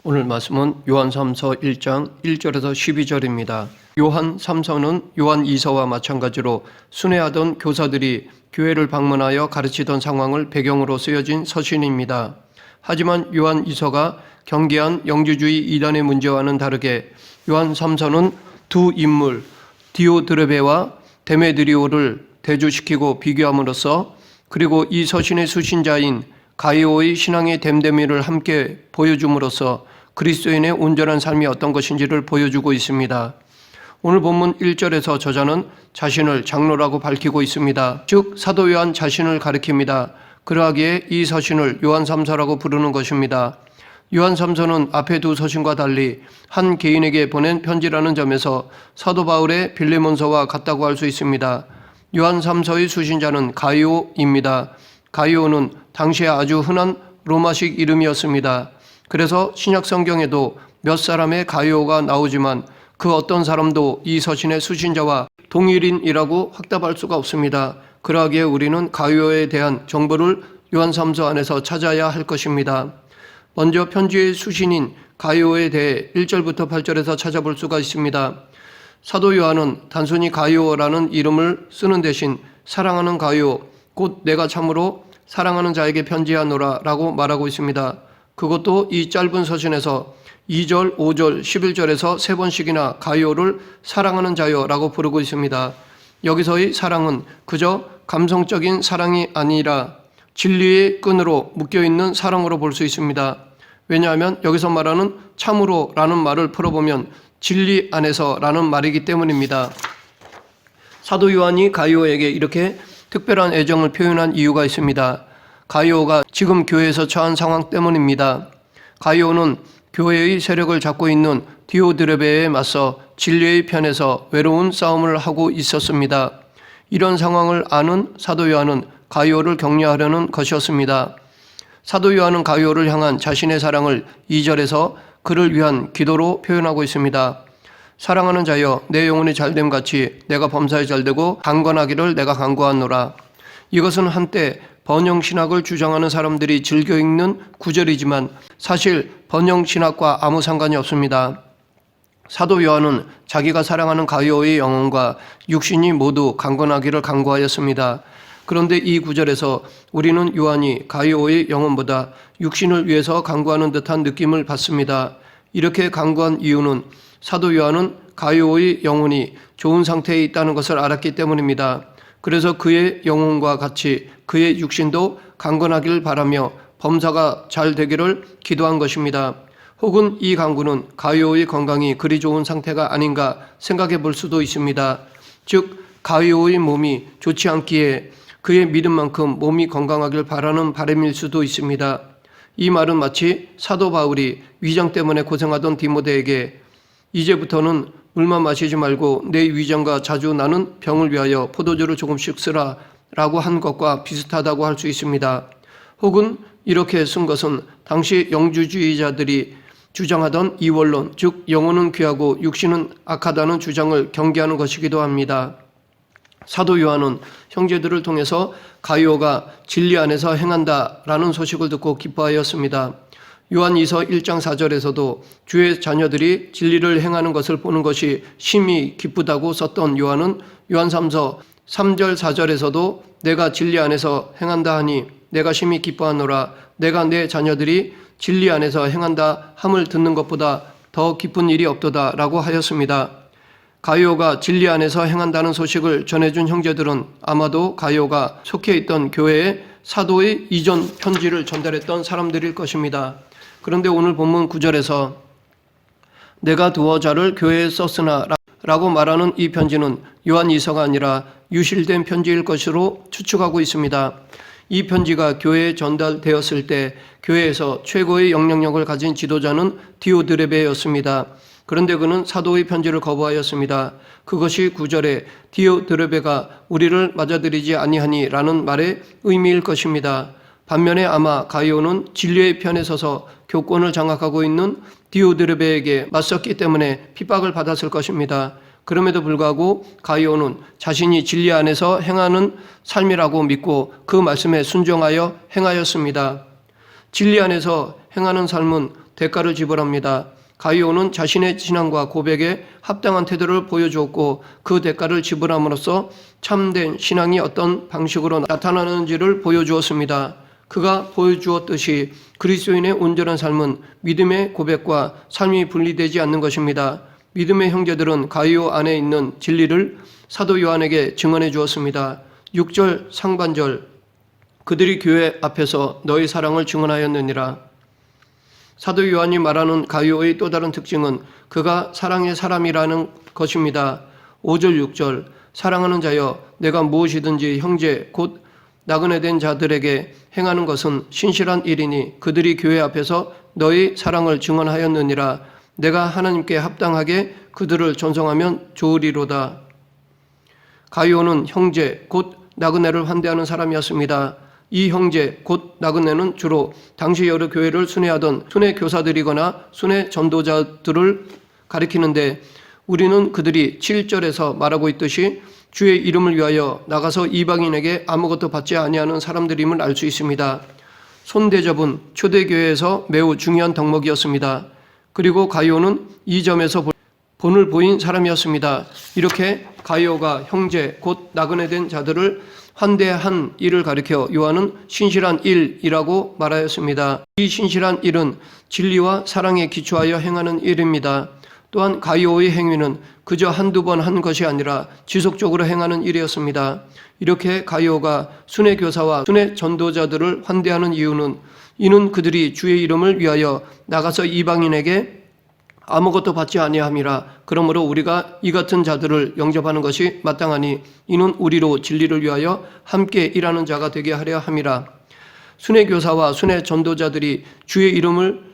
오늘 말씀은 요한 3서 1장 1절에서 12절입니다. 요한 3서는 요한 2서와 마찬가지로 순회하던 교사들이 교회를 방문하여 가르치던 상황을 배경으로 쓰여진 서신입니다. 하지만 요한 2서가 경계한 영주주의 이단의 문제와는 다르게 요한 3서는 두 인물 디오드레베와 데메드리오를 대조시키고 비교함으로써 그리고 이 서신의 수신자인 가이오의 신앙의 됨됨이를 함께 보여줌으로써 그리스도인의 온전한 삶이 어떤 것인지를 보여주고 있습니다. 오늘 본문 1절에서 저자는 자신을 장로라고 밝히고 있습니다. 즉 사도 요한 자신을 가리킵니다. 그러하기에 이 서신을 요한 3서라고 부르는 것입니다. 요한 3서는 앞의 두 서신과 달리 한 개인에게 보낸 편지라는 점에서 사도 바울의 빌레몬서와 같다고 할 수 있습니다. 요한 3서의 수신자는 가이오입니다. 가이오는 당시에 아주 흔한 로마식 이름이었습니다. 그래서 신약 성경에도 몇 사람의 가이오가 나오지만 그 어떤 사람도 이 서신의 수신자와 동일인이라고 확답할 수가 없습니다. 그러기에 우리는 가이오에 대한 정보를 요한 3서 안에서 찾아야 할 것입니다. 먼저 편지의 수신인 가이오에 대해 1절부터 8절에서 찾아볼 수가 있습니다. 사도 요한은 단순히 가이오라는 이름을 쓰는 대신 사랑하는 가이오, 곧 내가 참으로 사랑하는 자에게 편지하노라 라고 말하고 있습니다. 그것도 이 짧은 서신에서 2절, 5절, 11절에서 세 번씩이나 가이오를 사랑하는 자여라고 부르고 있습니다. 여기서의 사랑은 그저 감성적인 사랑이 아니라 진리의 끈으로 묶여있는 사랑으로 볼 수 있습니다. 왜냐하면 여기서 말하는 참으로 라는 말을 풀어보면 진리 안에서 라는 말이기 때문입니다. 사도 요한이 가이오에게 이렇게 특별한 애정을 표현한 이유가 있습니다. 가이오가 지금 교회에서 처한 상황 때문입니다. 가이오는 교회의 세력을 잡고 있는 디오드레베에 맞서 진리의 편에서 외로운 싸움을 하고 있었습니다. 이런 상황을 아는 사도 요한은 가이오를 격려하려는 것이었습니다. 사도 요한은 가이오를 향한 자신의 사랑을 2절에서 그를 위한 기도로 표현하고 있습니다. 사랑하는 자여 내 영혼이 잘됨 같이 내가 범사에 잘되고 강건하기를 내가 간구하노라. 이것은 한때 번영신학을 주장하는 사람들이 즐겨 읽는 구절이지만 사실 번영신학과 아무 상관이 없습니다. 사도 요한은 자기가 사랑하는 가이오의 영혼과 육신이 모두 강건하기를 간구하였습니다. 그런데 이 구절에서 우리는 요한이 가이오의 영혼보다 육신을 위해서 간구하는 듯한 느낌을 받습니다. 이렇게 간구한 이유는 사도 요한은 가이오의 영혼이 좋은 상태에 있다는 것을 알았기 때문입니다. 그래서 그의 영혼과 같이 그의 육신도 강건하길 바라며 범사가 잘 되기를 기도한 것입니다. 혹은 이 간구는 가이오의 건강이 그리 좋은 상태가 아닌가 생각해 볼 수도 있습니다. 즉 가이오의 몸이 좋지 않기에 그의 믿음만큼 몸이 건강하길 바라는 바람일 수도 있습니다. 이 말은 마치 사도 바울이 위장 때문에 고생하던 디모데에게 이제부터는 물만 마시지 말고 내 위장과 자주 나는 병을 위하여 포도주를 조금씩 쓰라 라고 한 것과 비슷하다고 할 수 있습니다. 혹은 이렇게 쓴 것은 당시 영주주의자들이 주장하던 이원론, 즉 영혼은 귀하고 육신은 악하다는 주장을 경계하는 것이기도 합니다. 사도 요한은 형제들을 통해서 가이오가 진리 안에서 행한다라는 소식을 듣고 기뻐하였습니다. 요한 2서 1장 4절에서도 주의 자녀들이 진리를 행하는 것을 보는 것이 심히 기쁘다고 썼던 요한은 요한 3서 3절 4절에서도 내가 진리 안에서 행한다 하니 내가 심히 기뻐하노라. 내가 내 자녀들이 진리 안에서 행한다 함을 듣는 것보다 더 기쁜 일이 없도다 라고 하였습니다. 가이오가 진리 안에서 행한다는 소식을 전해준 형제들은 아마도 가이오가 속해 있던 교회에 사도의 이전 편지를 전달했던 사람들일 것입니다. 그런데 오늘 본문 9절에서 내가 두어 자를 교회에 썼으나 라고 말하는 이 편지는 요한 2서가 아니라 유실된 편지일 것으로 추측하고 있습니다. 이 편지가 교회에 전달되었을 때 교회에서 최고의 영향력을 가진 지도자는 디오드레베였습니다. 그런데 그는 사도의 편지를 거부하였습니다. 그것이 9절에 디오드레베가 우리를 맞아들이지 아니하니 라는 말의 의미일 것입니다. 반면에 아마 가이오는 진리의 편에 서서 교권을 장악하고 있는 디오드레베에게 맞섰기 때문에 핍박을 받았을 것입니다. 그럼에도 불구하고 가이오는 자신이 진리 안에서 행하는 삶이라고 믿고 그 말씀에 순종하여 행하였습니다. 진리 안에서 행하는 삶은 대가를 지불합니다. 가이오는 자신의 신앙과 고백에 합당한 태도를 보여주었고 그 대가를 지불함으로써 참된 신앙이 어떤 방식으로 나타나는지를 보여주었습니다. 그가 보여주었듯이 그리스도인의 온전한 삶은 믿음의 고백과 삶이 분리되지 않는 것입니다. 믿음의 형제들은 가이오 안에 있는 진리를 사도 요한에게 증언해 주었습니다. 6절 상반절 그들이 교회 앞에서 너희 사랑을 증언하였느니라. 사도 요한이 말하는 가이오의 또 다른 특징은 그가 사랑의 사람이라는 것입니다. 5절 6절 사랑하는 자여 내가 무엇이든지 형제 곧 나그네 된 자들에게 행하는 것은 신실한 일이니 그들이 교회 앞에서 너희 사랑을 증언하였느니라. 내가 하나님께 합당하게 그들을 존성하면 좋으리로다. 가이오는 형제 곧 나그네를 환대하는 사람이었습니다. 이 형제 곧 나그네는 주로 당시 여러 교회를 순회하던 순회 교사들이거나 순회 전도자들을 가리키는데 우리는 그들이 7절에서 말하고 있듯이 주의 이름을 위하여 나가서 이방인에게 아무것도 받지 아니하는 사람들임을 알 수 있습니다. 손대접은 초대교회에서 매우 중요한 덕목이었습니다. 그리고 가이오는 이 점에서 본을 보인 사람이었습니다. 이렇게 가이오가 형제 곧 나그네 된 자들을 환대한 일을 가리켜 요한은 신실한 일이라고 말하였습니다. 이 신실한 일은 진리와 사랑에 기초하여 행하는 일입니다. 또한 가이오의 행위는 그저 한두 번 한 것이 아니라 지속적으로 행하는 일이었습니다. 이렇게 가이오가 순회 교사와 순회 전도자들을 환대하는 이유는 이는 그들이 주의 이름을 위하여 나가서 이방인에게 아무것도 받지 아니함이라. 그러므로 우리가 이 같은 자들을 영접하는 것이 마땅하니 이는 우리로 진리를 위하여 함께 일하는 자가 되게 하려 함이라. 순회 교사와 순회 전도자들이 주의 이름을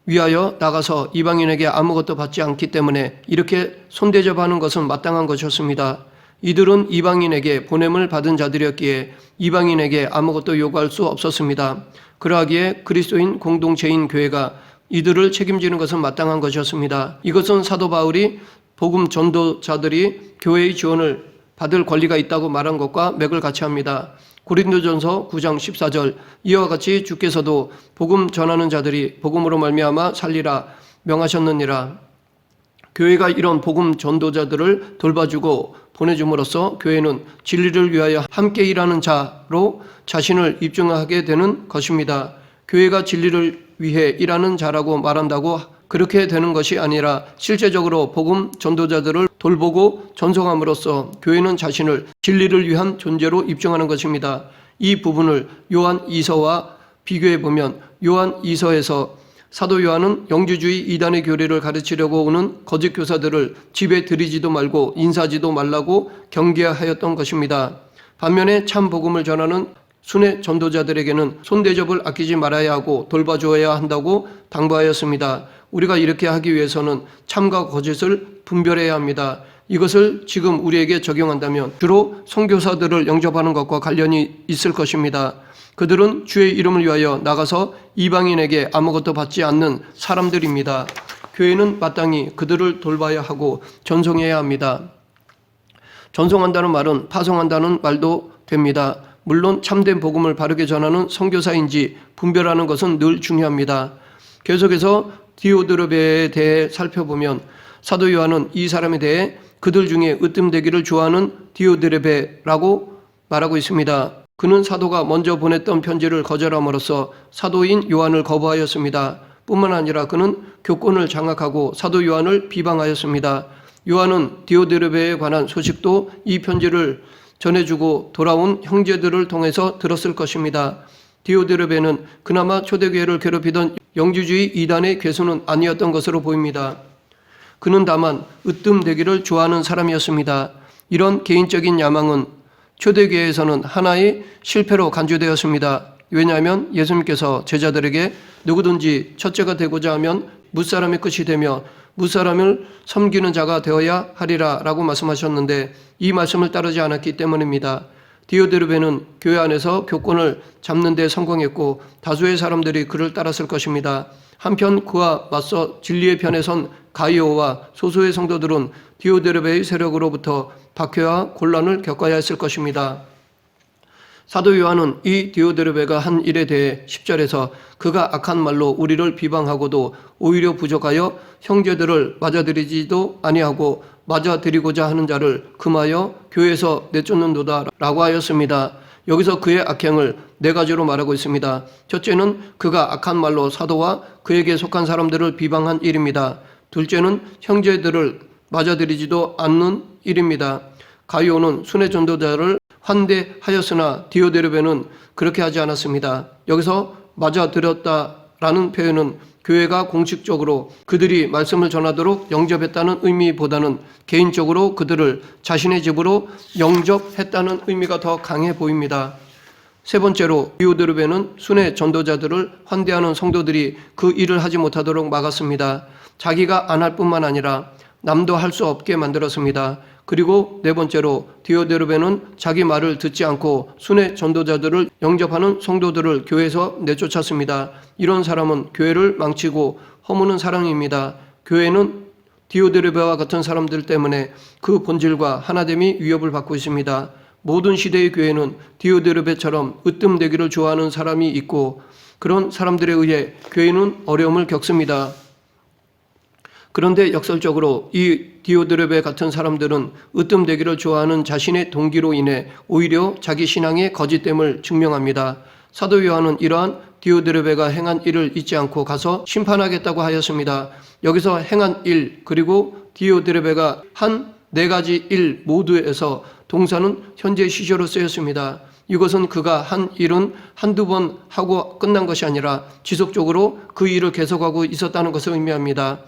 위하여 나가서 이방인에게 아무것도 받지 않기 때문에 이렇게 손대접하는 것은 마땅한 것이었습니다. 이들은 이방인에게 보냄을 받은 자들이었기에 이방인에게 아무것도 요구할 수 없었습니다. 그러하기에 그리스도인 공동체인 교회가 이들을 책임지는 것은 마땅한 것이었습니다. 이것은 사도 바울이 복음 전도자들이 교회의 지원을 받을 권리가 있다고 말한 것과 맥을 같이 합니다. 고린도전서 9장 14절 이와 같이 주께서도 복음 전하는 자들이 복음으로 말미암아 살리라 명하셨느니라. 교회가 이런 복음 전도자들을 돌봐주고 보내줌으로써 교회는 진리를 위하여 함께 일하는 자로 자신을 입증하게 되는 것입니다. 교회가 진리를 위해 일하는 자라고 말한다고 그렇게 되는 것이 아니라 실제적으로 복음 전도자들을 돌보고 전송함으로써 교회는 자신을 진리를 위한 존재로 입증하는 것입니다. 이 부분을 요한 2서와 비교해 보면 요한 2서에서 사도 요한은 영주주의 이단의 교리를 가르치려고 오는 거짓 교사들을 집에 들이지도 말고 인사하지도 말라고 경계하였던 것입니다. 반면에 참 복음을 전하는 순회 전도자들에게는 손대접을 아끼지 말아야 하고 돌봐줘야 한다고 당부하였습니다. 우리가 이렇게 하기 위해서는 참과 거짓을 분별해야 합니다. 이것을 지금 우리에게 적용한다면 주로 선교사들을 영접하는 것과 관련이 있을 것입니다. 그들은 주의 이름을 위하여 나가서 이방인에게 아무것도 받지 않는 사람들입니다. 교회는 마땅히 그들을 돌봐야 하고 전송해야 합니다. 전송한다는 말은 파송한다는 말도 됩니다. 물론 참된 복음을 바르게 전하는 선교사인지 분별하는 것은 늘 중요합니다. 계속해서 디오드르베에 대해 살펴보면 사도 요한은 이 사람에 대해 그들 중에 으뜸되기를 좋아하는 디오드르베라고 말하고 있습니다. 그는 사도가 먼저 보냈던 편지를 거절함으로써 사도인 요한을 거부하였습니다. 뿐만 아니라 그는 교권을 장악하고 사도 요한을 비방하였습니다. 요한은 디오드르베에 관한 소식도 이 편지를 전해주고 돌아온 형제들을 통해서 들었을 것입니다. 디오드르베는 그나마 초대교회를 괴롭히던 영주주의 이단의 괴수는 아니었던 것으로 보입니다. 그는 다만 으뜸되기를 좋아하는 사람이었습니다. 이런 개인적인 야망은 초대교회에서는 하나의 실패로 간주되었습니다. 왜냐하면 예수님께서 제자들에게 누구든지 첫째가 되고자 하면 무사람의 끝이 되며 무사람을 섬기는 자가 되어야 하리라 라고 말씀하셨는데 이 말씀을 따르지 않았기 때문입니다. 디오드르베는 교회 안에서 교권을 잡는 데 성공했고 다수의 사람들이 그를 따랐을 것입니다. 한편 그와 맞서 진리의 편에 선 가이오와 소수의 성도들은 디오드르베의 세력으로부터 박해와 곤란을 겪어야 했을 것입니다. 사도 요한은 이 디오드르베가 한 일에 대해 10절에서 그가 악한 말로 우리를 비방하고도 오히려 부족하여 형제들을 맞아들이지도 아니하고 맞아들이고자 하는 자를 금하여 교회에서 내쫓는도다 라고 하였습니다. 여기서 그의 악행을 네 가지로 말하고 있습니다. 첫째는 그가 악한 말로 사도와 그에게 속한 사람들을 비방한 일입니다. 둘째는 형제들을 맞아들이지도 않는 일입니다. 가이오는 순회 전도자를 환대하였으나 디오드르베는 그렇게 하지 않았습니다. 여기서 맞아들였다라는 표현은 교회가 공식적으로 그들이 말씀을 전하도록 영접했다는 의미보다는 개인적으로 그들을 자신의 집으로 영접했다는 의미가 더 강해 보입니다. 세 번째로 디오드르베는 순회 전도자들을 환대하는 성도들이 그 일을 하지 못하도록 막았습니다. 자기가 안 할 뿐만 아니라 남도 할 수 없게 만들었습니다. 그리고 네 번째로 디오드르베는 자기 말을 듣지 않고 순회 전도자들을 영접하는 성도들을 교회에서 내쫓았습니다. 이런 사람은 교회를 망치고 허무는 사람입니다. 교회는 디오드르베와 같은 사람들 때문에 그 본질과 하나됨이 위협을 받고 있습니다. 모든 시대의 교회는 디오드르베처럼 으뜸되기를 좋아하는 사람이 있고 그런 사람들에 의해 교회는 어려움을 겪습니다. 그런데 역설적으로 이 디오드르베 같은 사람들은 으뜸되기를 좋아하는 자신의 동기로 인해 오히려 자기 신앙의 거짓됨을 증명합니다. 사도 요한은 이러한 디오드르베가 행한 일을 잊지 않고 가서 심판하겠다고 하였습니다. 여기서 행한 일 그리고 디오드르베가 한 네 가지 일 모두에서 동사는 현재 시제로 쓰였습니다. 이것은 그가 한 일은 한두 번 하고 끝난 것이 아니라 지속적으로 그 일을 계속하고 있었다는 것을 의미합니다.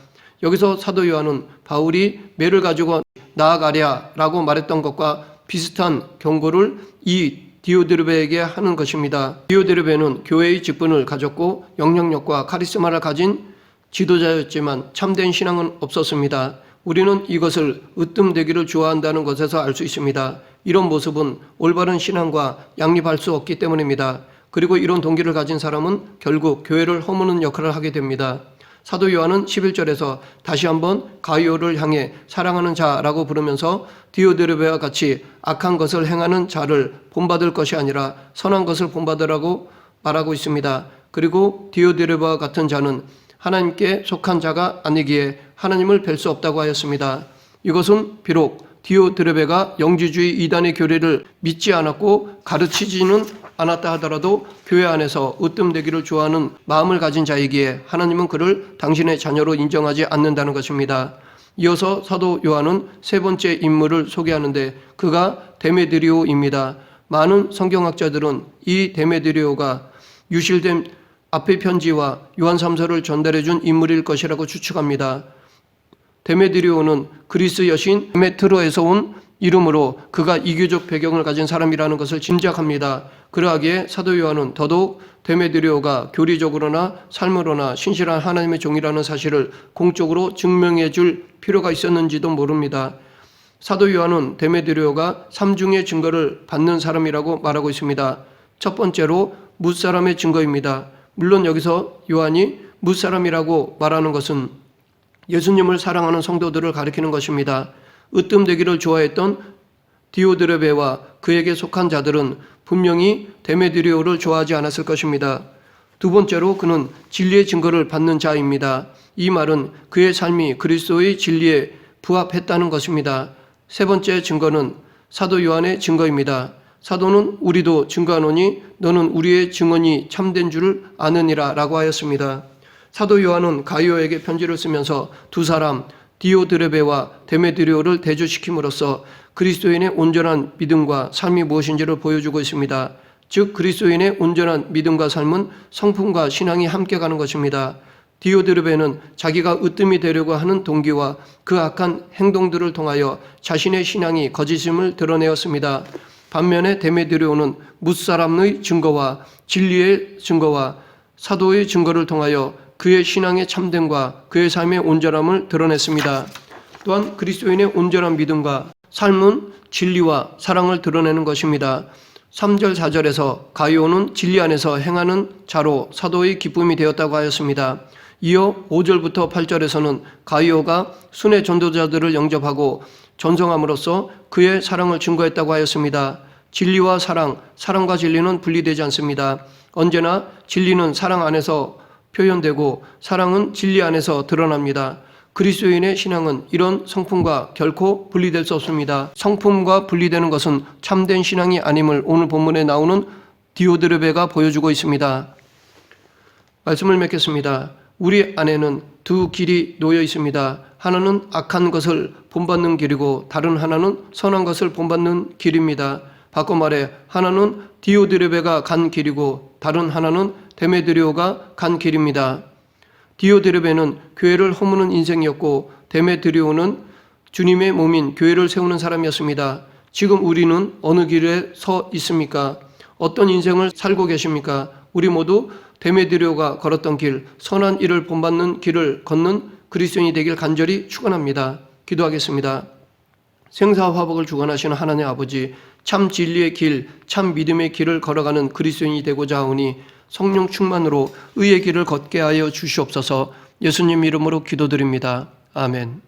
여기서 사도 요한은 바울이 매를 가지고 나아가랴라고 말했던 것과 비슷한 경고를 이 디오드르베에게 하는 것입니다. 디오드르베는 교회의 직분을 가졌고 영향력과 카리스마를 가진 지도자였지만 참된 신앙은 없었습니다. 우리는 이것을 으뜸되기를 좋아한다는 것에서 알 수 있습니다. 이런 모습은 올바른 신앙과 양립할 수 없기 때문입니다. 그리고 이런 동기를 가진 사람은 결국 교회를 허무는 역할을 하게 됩니다. 사도 요한은 11절에서 다시 한번 가이오를 향해 사랑하는 자라고 부르면서 디오드르베와 같이 악한 것을 행하는 자를 본받을 것이 아니라 선한 것을 본받으라고 말하고 있습니다. 그리고 디오드르베와 같은 자는 하나님께 속한 자가 아니기에 하나님을 뵐 수 없다고 하였습니다. 이것은 비록 디오드르베가 영지주의 이단의 교리를 믿지 않았고 가르치지는 않았다 하더라도 교회 안에서 으뜸되기를 좋아하는 마음을 가진 자이기에 하나님은 그를 당신의 자녀로 인정하지 않는다는 것입니다. 이어서 사도 요한은 세 번째 인물을 소개하는데 그가 데메드리오입니다. 많은 성경학자들은 이 데메드리오가 유실된 앞의 편지와 요한 3서를 전달해 준 인물일 것이라고 추측합니다. 데메드리오는 그리스 여신 데메트로에서 온 이름으로 그가 이교적 배경을 가진 사람이라는 것을 짐작합니다. 그러하기에 사도 요한은 더더욱 데메드리오가 교리적으로나 삶으로나 신실한 하나님의 종이라는 사실을 공적으로 증명해 줄 필요가 있었는지도 모릅니다. 사도 요한은 데메드리오가 삼중의 증거를 받는 사람이라고 말하고 있습니다. 첫 번째로 뭇사람의 증거입니다. 물론 여기서 요한이 뭇사람이라고 말하는 것은 예수님을 사랑하는 성도들을 가리키는 것입니다. 으뜸되기를 좋아했던 디오드르베와 그에게 속한 자들은 분명히 데메드리오를 좋아하지 않았을 것입니다. 두 번째로 그는 진리의 증거를 받는 자입니다. 이 말은 그의 삶이 그리스도의 진리에 부합했다는 것입니다. 세 번째 증거는 사도 요한의 증거입니다. 사도는 우리도 증거하노니 너는 우리의 증언이 참된 줄 아느니라 라고 하였습니다. 사도 요한은 가이오에게 편지를 쓰면서 두 사람 디오드르베와 데메드리오를 대조시킴으로써 그리스도인의 온전한 믿음과 삶이 무엇인지를 보여주고 있습니다. 즉 그리스도인의 온전한 믿음과 삶은 성품과 신앙이 함께 가는 것입니다. 디오드르베는 자기가 으뜸이 되려고 하는 동기와 그 악한 행동들을 통하여 자신의 신앙이 거짓임을 드러내었습니다. 반면에 데메드리오는 뭇사람의 증거와 진리의 증거와 사도의 증거를 통하여 그의 신앙의 참됨과 그의 삶의 온전함을 드러냈습니다. 또한 그리스도인의 온전한 믿음과 삶은 진리와 사랑을 드러내는 것입니다. 3절 4절에서 가이오는 진리 안에서 행하는 자로 사도의 기쁨이 되었다고 하였습니다. 이어 5절부터 8절에서는 가이오가 순회 전도자들을 영접하고 전성함으로써 그의 사랑을 증거했다고 하였습니다. 진리와 사랑, 사랑과 진리는 분리되지 않습니다. 언제나 진리는 사랑 안에서 표현되고 사랑은 진리 안에서 드러납니다. 그리스도인의 신앙은 이런 성품과 결코 분리될 수 없습니다. 성품과 분리되는 것은 참된 신앙이 아님을 오늘 본문에 나오는 디오드르베가 보여주고 있습니다. 말씀을 맺겠습니다. 우리 안에는 두 길이 놓여 있습니다. 하나는 악한 것을 본받는 길이고 다른 하나는 선한 것을 본받는 길입니다. 바꿔 말해 하나는 디오드르베가 간 길이고 다른 하나는 데메드리오가 간 길입니다. 디오드르베는 교회를 허무는 인생이었고 데메드리오는 주님의 몸인 교회를 세우는 사람이었습니다. 지금 우리는 어느 길에 서 있습니까? 어떤 인생을 살고 계십니까? 우리 모두 데메드리오가 걸었던 길, 선한 일을 본받는 길을 걷는 그리스도인이 되길 간절히 축원합니다. 기도하겠습니다. 생사화복을 주관하시는 하나님 아버지, 참 진리의 길, 참 믿음의 길을 걸어가는 그리스도인이 되고자 하오니 성령 충만으로 의의 길을 걷게 하여 주시옵소서. 예수님 이름으로 기도드립니다. 아멘.